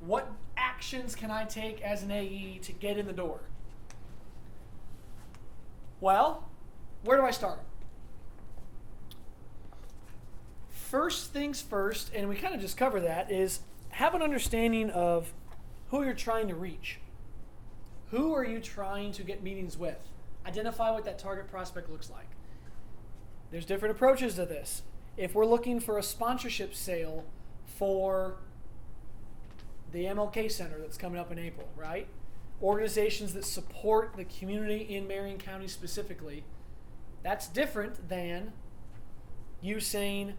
What actions can I take as an AE to get in the door? Well, where do I start? First things first, and we kind of just cover that, is have an understanding of who you're trying to reach. Who are you trying to get meetings with? Identify what that target prospect looks like. There's different approaches to this. If we're looking for a sponsorship sale for the MLK Center that's coming up in April, right? Organizations that support the community in Marion County specifically, that's different than you saying,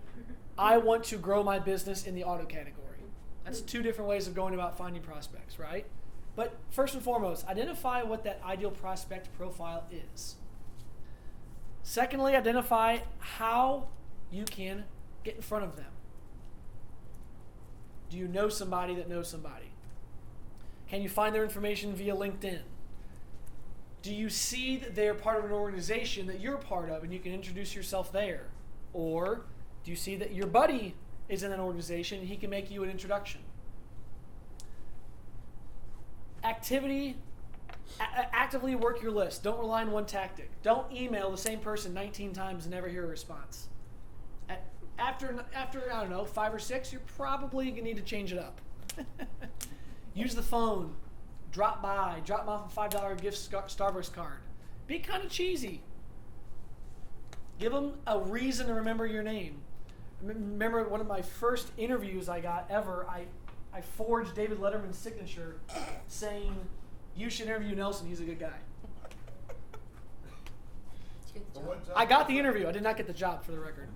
I want to grow my business in the auto category. That's two different ways of going about finding prospects, right? But first and foremost, identify what that ideal prospect profile is. Secondly, identify how you can get in front of them. Do you know somebody that knows somebody? Can you find their information via LinkedIn? Do you see that they're part of an organization that you're part of and you can introduce yourself there? Or do you see that your buddy is in an organization and he can make you an introduction? Actively work your list. Don't rely on one tactic. Don't email the same person 19 times and never hear a response. After I don't know, 5 or 6, you're probably going to need to change it up. Use the phone. Drop by. Drop them off a $5 gift Starbucks card. Be kind of cheesy. Give them a reason to remember your name. Remember one of my first interviews I got ever, I forged David Letterman's signature saying, you should interview Nelson, he's a good guy. I got the interview. I did not get the job, for the record.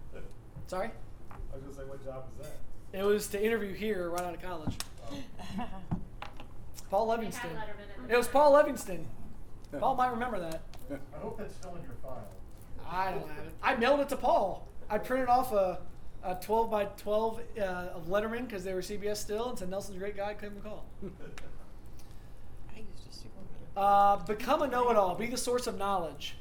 Sorry? I was going to say, what job is that? It was to interview here right out of college. Oh. Paul Levingston. It was Paul Levingston. Paul might remember that. I hope that's still in your file. I don't have it. I mailed it to Paul. I printed off a 12 by 12 of Letterman because they were CBS still and said Nelson's a great guy, give him a call. I used to super Become a know-it-all. Be the source of knowledge.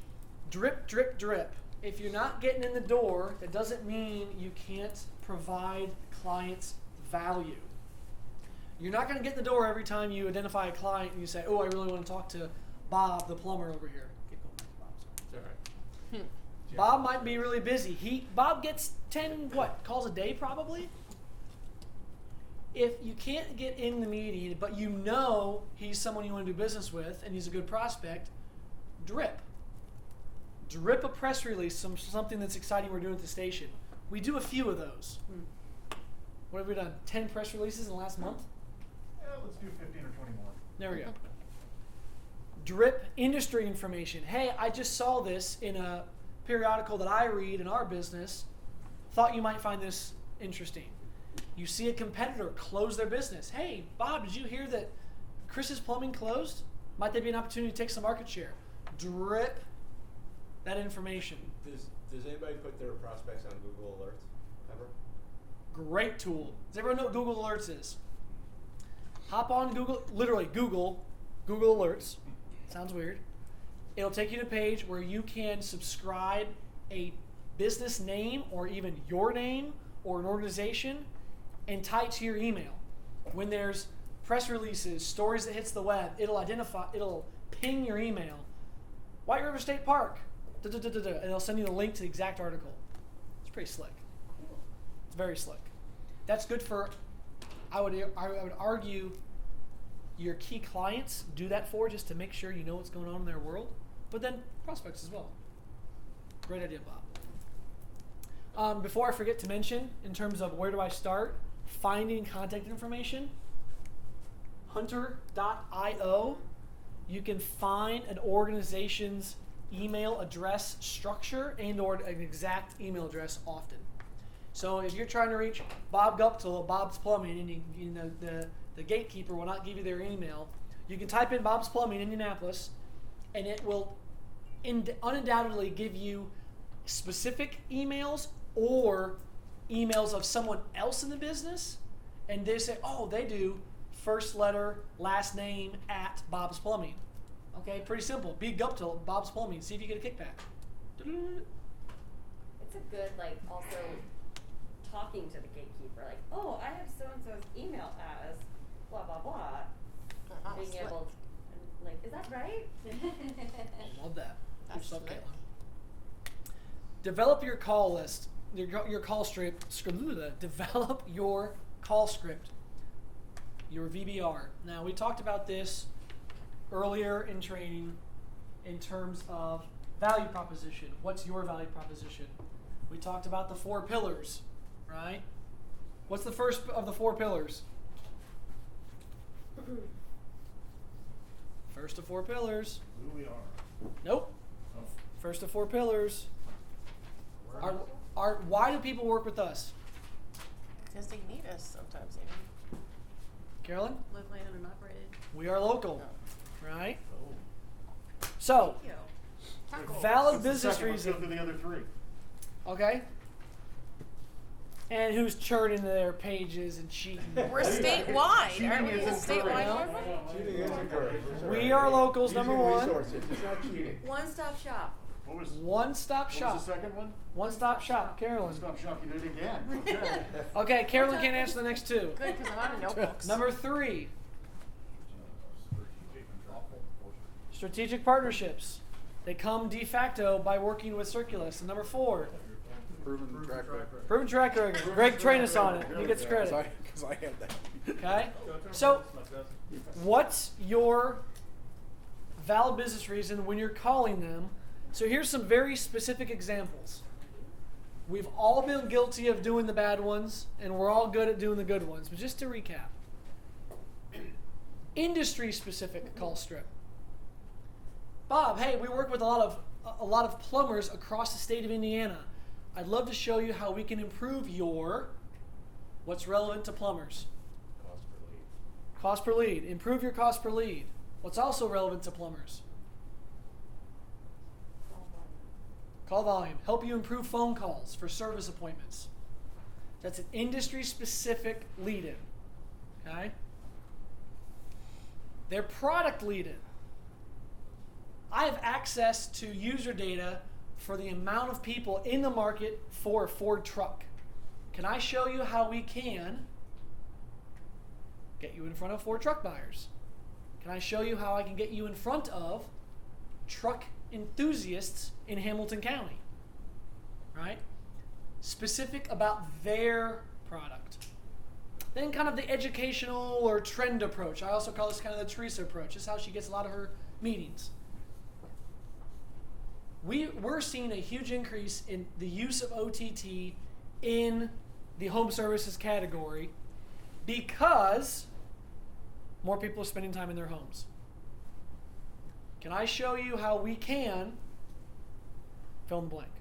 Drip, drip, drip. If you're not getting in the door, that doesn't mean you can't provide clients value. You're not going to get in the door every time you identify a client and you say, oh, I really want to talk to Bob, the plumber over here. Keep going, Bob. Sorry. It's all right. Bob might be really busy. Bob gets 10 calls a day probably. If you can't get in the meeting, but you know he's someone you want to do business with and he's a good prospect, drip. Drip a press release, something that's exciting we're doing at the station. We do a few of those. What have we done? 10 press releases in the last month? Yeah, let's do 15 or 20 more. There we go. Drip industry information. Hey, I just saw this in a periodical that I read in our business. Thought you might find this interesting. You see a competitor close their business. Hey, Bob, did you hear that Chris's Plumbing closed? Might there be an opportunity to take some market share? Drip that information. Does anybody put their prospects on Google Alerts ever? Great tool. Does everyone know what Google Alerts is? Hop on Google, literally Google Alerts. Sounds weird. It'll take you to a page where you can subscribe a business name or even your name or an organization and tie it to your email. When there's press releases, stories that hits the web, it'll ping your email. White River State Park, and it'll send you the link to the exact article. It's pretty slick. It's very slick. That's good for, I would argue, your key clients do that for just to make sure you know what's going on in their world, but then prospects as well. Great idea, Bob. Before I forget to mention, in terms of where do I start, finding contact information, hunter.io, you can find an organization's email address structure and or an exact email address often. So if you're trying to reach Bob Guptill at Bob's Plumbing and you know the gatekeeper will not give you their email, you can type in Bob's Plumbing Indianapolis and it will undoubtedly give you specific emails or emails of someone else in the business, and they say, oh, they do first letter, last name at Bob's Plumbing. Okay, pretty simple. Be Guptill at Bob's Plumbing. See if you get a kickback. It's a good, also talking to the gatekeeper. Like, oh, I have so-and-so's email as. blah blah blah. Oh, Being slick. able to, like, is that right? Love that. Good That's stuff, slick. Caitlin. Develop your call list. Your call script. Develop your call script. Your VBR. Now, we talked about this earlier in training in terms of value proposition. What's your value proposition? We talked about the 4 pillars, right? What's the first of the 4 pillars? First of 4 pillars. Who we are. Nope. Oh. First of 4 pillars. Why do people work with us? Because they need us sometimes, even. Carolyn? Locally owned and operated. We are local, Oh. right? Oh. So, Thank you. valid What's the business second? Let's reason. go through the other 3. Okay. And who's churning their pages and cheating? We're statewide, Cheating aren't we? is A statewide encouraged. one? Cheating is encouraged. We are locals, number Using 1. resources, it's not cheating. One-stop shop. What was One-stop what shop. was the second one? One-stop shop. Carolyn. Stop shop, you did it again. Okay. Okay, Carolyn can't answer the next 2. Good, because I'm out of notebooks. Number 3, strategic partnerships. They come de facto by working with Circulus. And number 4, Proven track record. proven track record. Greg trained us on it. He gets credit. Because I had that. Okay? So, what's your valid business reason when you're calling them? So, here's some very specific examples. We've all been guilty of doing the bad ones, and we're all good at doing the good ones. But just to recap, industry specific call script. Bob, hey, we work with a lot of plumbers across the state of Indiana. I'd love to show you how we can improve your what's relevant to plumbers. Cost per lead. Cost per lead. Improve your cost per lead. What's also relevant to plumbers? Call volume. Help you improve phone calls for service appointments. That's an industry-specific lead-in. Okay? Their product lead-in. I have access to user data for the amount of people in the market for a Ford truck. Can I show you how we can get you in front of Ford truck buyers? Can I show you how I can get you in front of truck enthusiasts in Hamilton County? Right? Specific about their product. Then kind of the educational or trend approach. I also call this kind of the Teresa approach. This is how she gets a lot of her meetings. We're seeing a huge increase in the use of OTT in the home services category because more people are spending time in their homes. Can I show you how we can fill in the blank?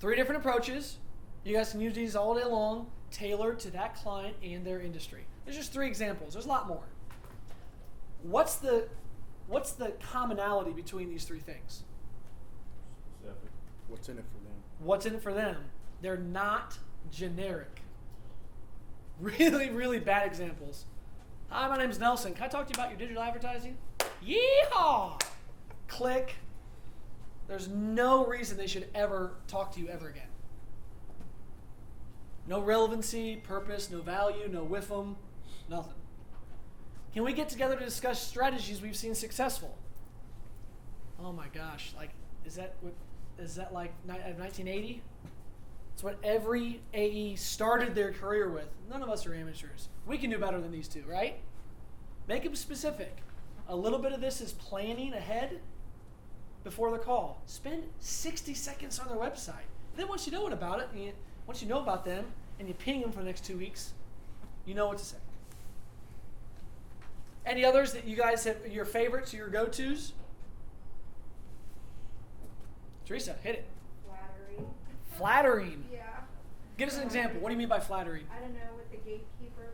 3 different approaches. You guys can use these all day long, tailored to that client and their industry. There's just 3 examples. There's a lot more. What's the commonality between these 3 things? What's in it for them? What's in it for them? They're not generic. Really, really bad examples. Hi, my name's Nelson. Can I talk to you about your digital advertising? Yeehaw! Click. There's no reason they should ever talk to you ever again. No relevancy, purpose, no value, no WIFM, nothing. Can we get together to discuss strategies we've seen successful? Oh my gosh, like, is that like 1980? It's what every AE started their career with. None of us are amateurs. We can do better than these 2, right? Make them specific. A little bit of this is planning ahead before the call. Spend 60 seconds on their website. Then once you know about it, once you know about them, and you ping them for the next 2 weeks, you know what to say. Any others that you guys have, your favorites, your go-tos? Teresa, hit it. Flattery. Flattering. Yeah. Give us an example. What do you mean by flattering? I don't know, with the gatekeeper